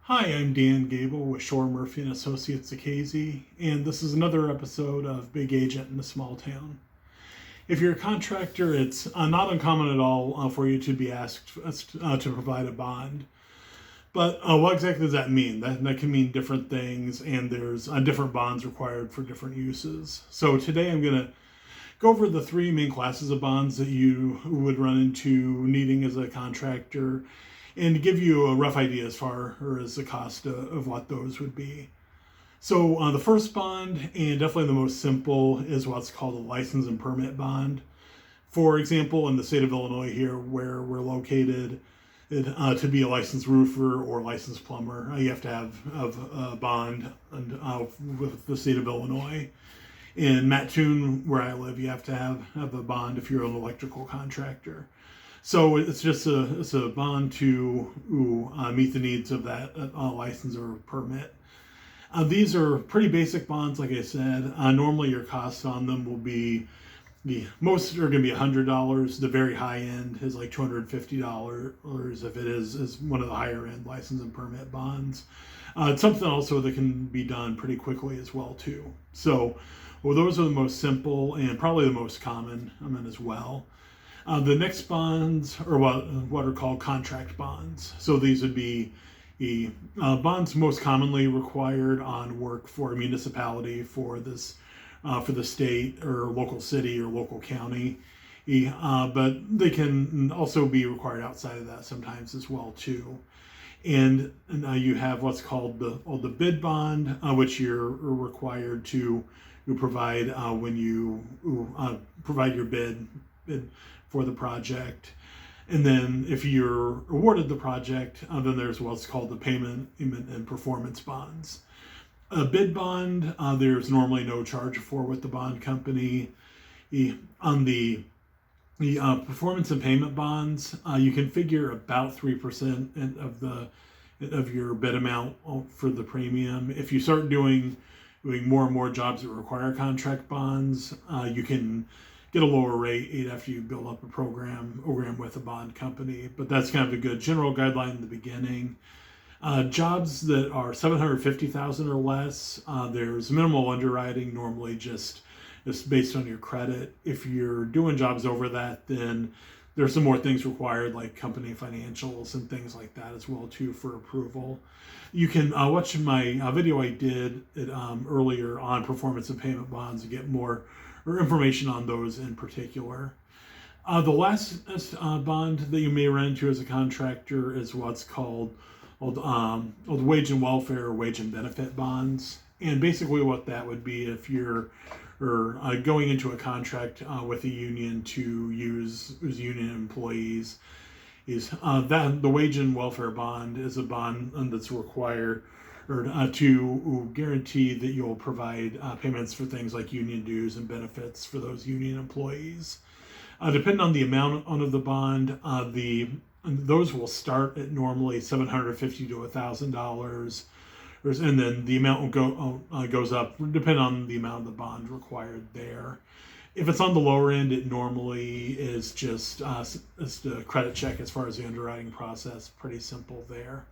Hi, I'm Dan Gable with Shore Murphy and Associates of Casey, and this is another episode of Big Agent in a Small Town. If you're a contractor, it's not uncommon at all for you to be asked to provide a bond. But what exactly does that mean? That can mean different things, and there's different bonds required for different uses. So today I'm going to go over the three main classes of bonds that you would run into needing as a contractor, and give you a rough idea as far as the cost of what those would be. So the first bond, and definitely the most simple, is what's called a license and permit bond. For example, in the state of Illinois here, where we're located, to be a licensed roofer or licensed plumber, you have to have a bond with the state of Illinois. In Mattoon, where I live, you have to have a bond if you're an electrical contractor. So it's just a bond to meet the needs of that license or permit. These are pretty basic bonds, like I said. Normally your costs on them will be, most are going to be $100. The very high end is like $250 if it is one of the higher end license and permit bonds. It's something also that can be done pretty quickly as well too. So those are the most simple and probably the most common as well. The next bonds are what are called contract bonds. So these would be the bonds most commonly required on work for a municipality, for the state or local city or local county. But they can also be required outside of that sometimes as well too. And you have what's called the bid bond, which you're required to provide when you provide your bid for the project. And then if you're awarded the project, then there's what's called the payment and performance bonds. A bid bond, there's normally no charge for with the bond company. On the performance and payment bonds, you can figure about 3% of your bid amount for the premium. If you start doing more and more jobs that require contract bonds, you can get a lower rate after you build up a program with a bond company. But that's kind of a good general guideline in the beginning. Jobs that are $750,000 or less, there's minimal underwriting, normally just based on your credit. If you're doing jobs over that, then there's some more things required, like company financials and things like that as well too for approval. You can watch my video I did earlier on performance and payment bonds to get more information on those in particular. The last bond that you may run into as a contractor is what's called wage and welfare or wage and benefit bonds. And basically what that would be, if you're going into a contract with a union to use union employees, is that the wage and welfare bond is a bond that's required to guarantee that you'll provide payments for things like union dues and benefits for those union employees. Depending on the amount of the bond, those will start at normally $750 to $1,000, and then the amount will goes up depending on the amount of the bond required there. If it's on the lower end, it normally is just a credit check as far as the underwriting process. Pretty simple there.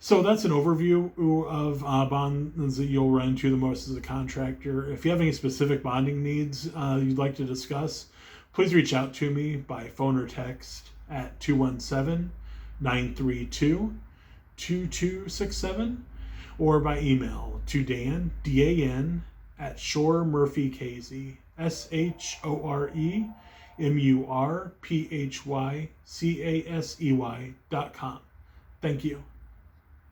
So that's an overview of bonds that you'll run into the most as a contractor. If you have any specific bonding needs you'd like to discuss, please reach out to me by phone or text at 217-932-2267, or by email to Dan, D-A-N, at shoremurphycasey, SHOREMURPHYCASEY.com. Thank you.